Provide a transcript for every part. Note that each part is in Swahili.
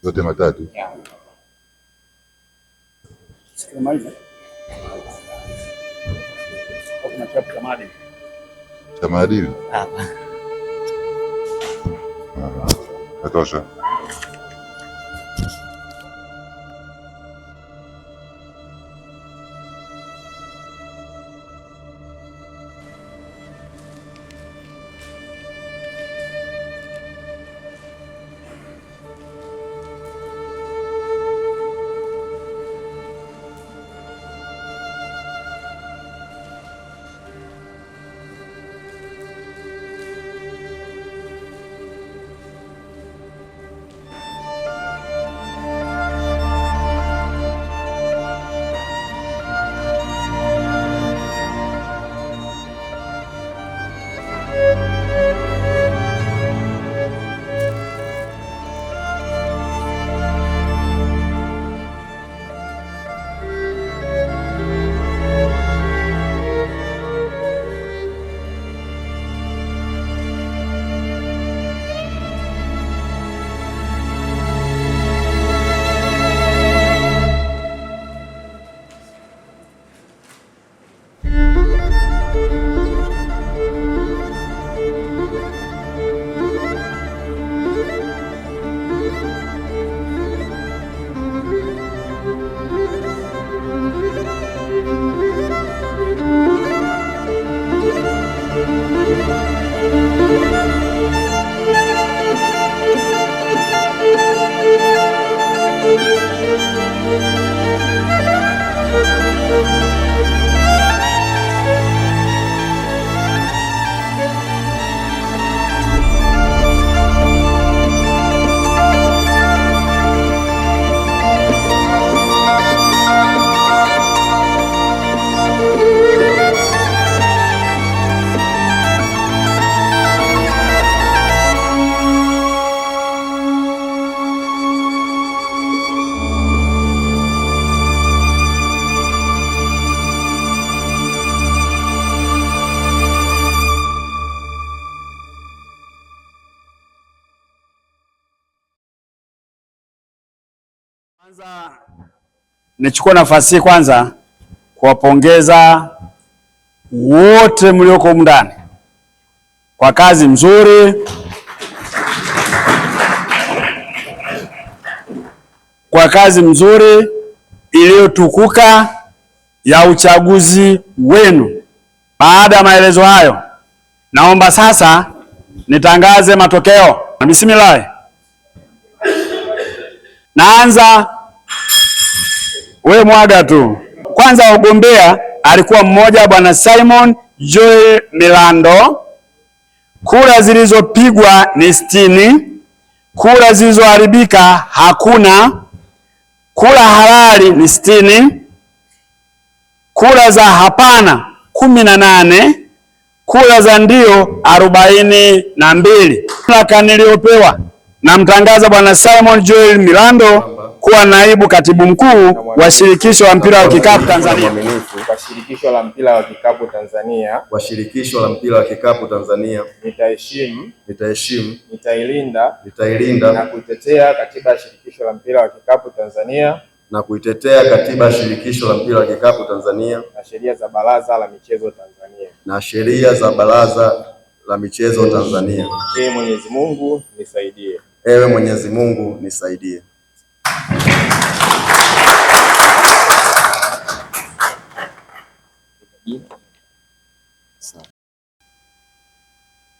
Yote matatu. Cha maadili. Natosha. Kwanza nichukue nafasi hii kwanza kuwapongeza wote mlioko humu ndani kwa kazi nzuri, iliyotukuka ya uchaguzi wenu. Baada ya maelezo hayo, naomba sasa nitangaze matokeo. Bismillah. Naanza, we mwaga tu. Kwanza wagombea alikuwa mmoja, Bwana Simon Joel Milando. Kura zilizopigwa ni 60. Kura zilizoharibika hakuna. Kura halali ni 60. Kura za hapana 18. Kura za ndio 42. Mamlaka niliyopewa, namtangaza Bwana Simon Joel Milando kuwa naibu katibu mkuu wa shirikisho la mpira wa kikapu Tanzania. Kwa shirikisho la mpira wa kikapu Tanzania. Kwa shirikisho la mpira wa kikapu Tanzania. Nitaheshimu. Nitailinda. Na kuitetea katiba ya shirikisho la mpira wa kikapu Tanzania. Na kuitetea katiba ya shirikisho la mpira wa kikapu Tanzania. Na sheria za baraza la michezo Tanzania. Na sheria za baraza la michezo Tanzania. Ewe Mwenyezi Mungu nisaidie. Ewe Mwenyezi Mungu nisaidie.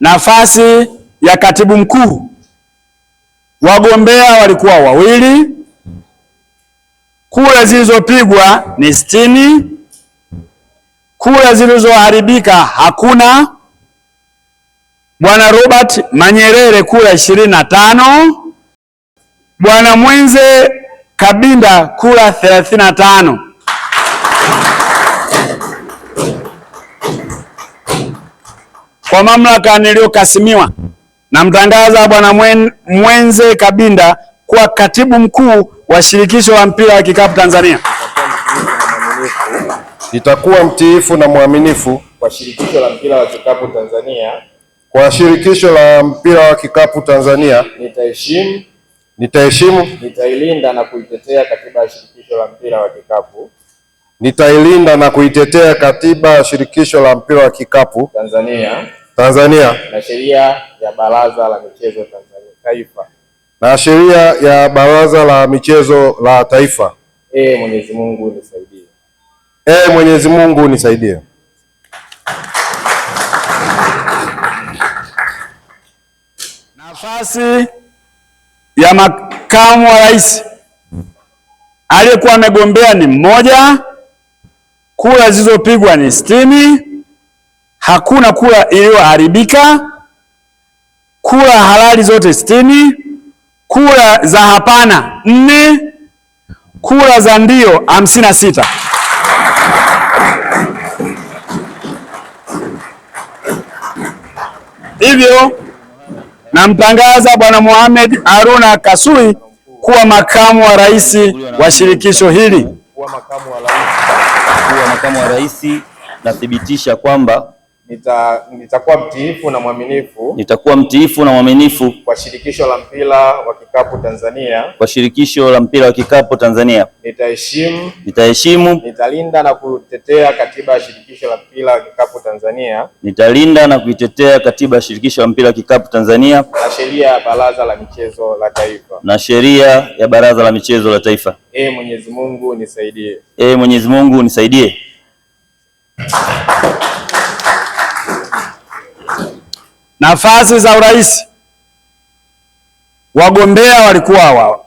Nafasi ya katibu mkuu, wagombea walikuwa wawili. Kura zilizopigwa ni 60. Kura zilizoharibika hakuna. Bwana Robert Manyerere kura 25. Bwana Mwenze Kabinda kura 35. Kwa mamlaka niliyokasimiwa, namtangaza Bwana Mwenze Kabinda kuwa katibu mkuu wa shirikisho la mpira wa kikapu Tanzania. Nitakuwa mtiifu na mwaminifu kwa shirikisho la mpira wa kikapu Tanzania. Kwa shirikisho la mpira wa kikapu Tanzania. nitaheshimu, nitailinda na kuitetea Katiba ya Shirikisho la Mpira wa Kikapu nitailinda na kuitetea Katiba ya Shirikisho la Mpira wa Kikapu Tanzania na sheria ya Baraza la Michezo Taifa na sheria ya Baraza la Michezo la Taifa. Mwenyezi Mungu nisaidie. Mwenyezi Mungu nisaidie. Nafasi ya makamu wa rais aliyekuwa amegombea ni mmoja. Kura zilizopigwa ni 60. Hakuna kura iliyoharibika. Kura halali zote 60. Kura za hapana 4. Kura za ndio 56. Hivyo namtangaza Bwana Mohamed Haruna Kasui kuwa makamu wa rais wa shirikisho hili. Kuwa makamu wa rais, nathibitisha kwamba nitakuwa mtiifu na mwaminifu kwa shirikisho la mpira wa kikapu Tanzania. Nitaheshimu, nitalinda na kutetea Katiba ya Shirikisho la Mpira wa Kikapu Tanzania. Na sheria ya Baraza la Michezo la Taifa. Mwenyezi Mungu nisaidie. Mwenyezi Mungu nisaidie. Nafasi za urais, wagombea walikuwa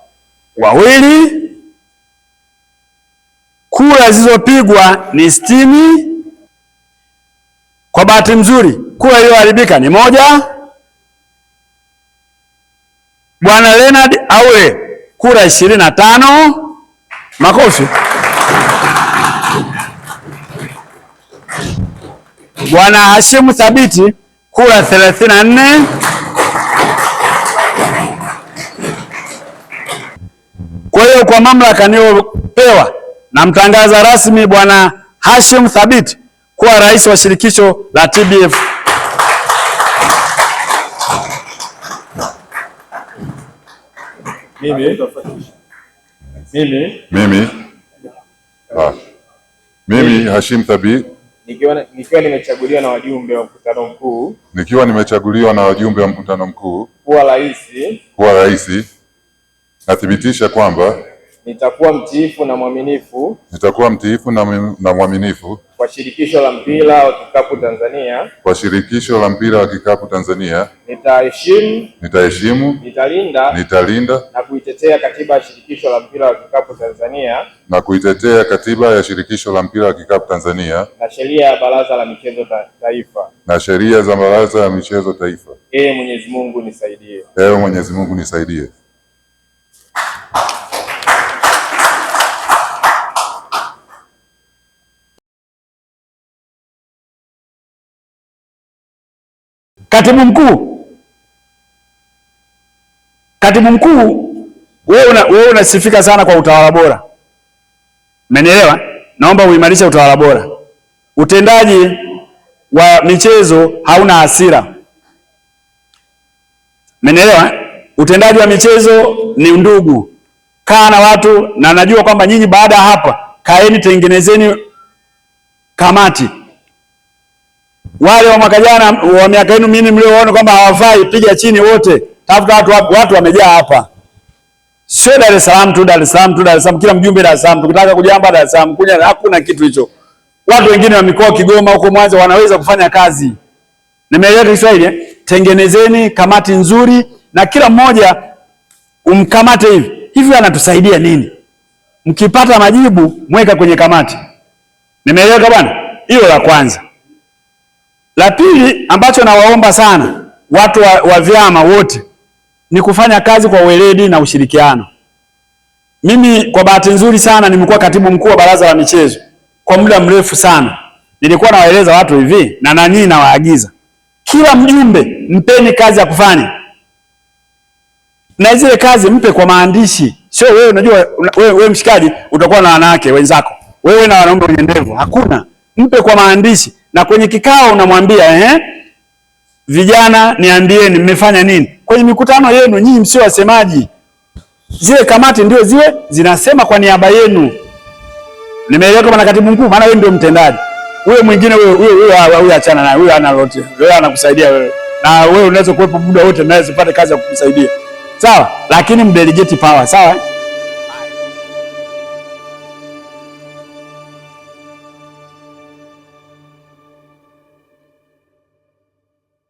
wawili. Kura zilizopigwa ni 60. Kwa bahati nzuri kura iliyoharibika ni 1. Bwana Leonard Aule kura 25. Makofi. Bwana Hashim Thabiti kura 34. Kwa hiyo kwa mamlaka niliyopewa namtangaza rasmi Bwana Hashim Thabiti kuwa rais wa shirikisho la TBF. Mimi Hashim Thabiti nikiwa nimechaguliwa na wajumbe wa mkutano mkuu kuwa rais, nathibitisha kwamba nitakuwa mtiifu na mwaminifu kwa shirikisho la mpira wa kikapu Tanzania. Nitaheshimu, nitalinda na kuitetea Katiba ya Shirikisho la Mpira wa Kikapu Tanzania na sheria ya Baraza la Michezo Taifa. Mwenyezi Mungu nisaidie. Mwenyezi Mungu nisaidie. Katibu mkuu, wewe unasifika sana kwa utawala bora. Umenielewa? Naomba uimarishe utawala bora. Utendaji wa michezo hauna hasira. Umenielewa? Utendaji wa michezo ni undugu. Kaa na watu, na najua kwamba nyinyi baada ya hapa kaeni, tengenezeni kamati. Wale wa mwaka jana wa miaka yenu mimi mlioona kwamba hawafai, piga chini wote. Tafuta watu wamejaa hapa. Sio Dar es Salaam tu, kila mjumbe Dar es Salaam. Tukitaka kujamba Dar es Salaam, hakuna kitu hicho. Watu wengine wa mikoa Kigoma huko Mwanza wanaweza kufanya kazi. Nimeeleza Kiswahili, tengenezeni kamati nzuri na kila mmoja umkamate hivi anatusaidia nini? Mkipata majibu mweka kwenye kamati. Nimeeleza bwana? Hilo la kwanza. La pili ambacho nawaomba sana watu wa vyama wote ni kufanya kazi kwa weledi na ushirikiano. Mimi kwa bahati nzuri sana nimekuwa katibu mkuu wa Baraza la Michezo kwa muda mrefu sana. Nilikuwa nawaeleza watu hivi na nani nawaagiza. Kila mjumbe mpeni kazi ya kufanya. Na zile kazi mpe kwa maandishi. Sio wewe unajua wewe mshikaji utakuwa na wanawake wenzako. Wewe na wanaume wenye ndevu. Hakuna. Mpe kwa maandishi. Na kwenye kikao unamwambia vijana niambieni mmefanya nini? Kwenye mikutano yenu nyinyi msio wasemaji. Zile kamati ndio ziwe zinasema kwa niaba yenu. Nimeelekwa na katibu mkuu, maana wewe ndio mtendaji. Huyo mwingine huyo achana naye, huyo ana lote. Wewe anakusaidia wewe. Na wewe unaweza kuwepo muda wote naye usipate kazi ya kukusaidia. Sawa? Lakini mdelegate power, sawa?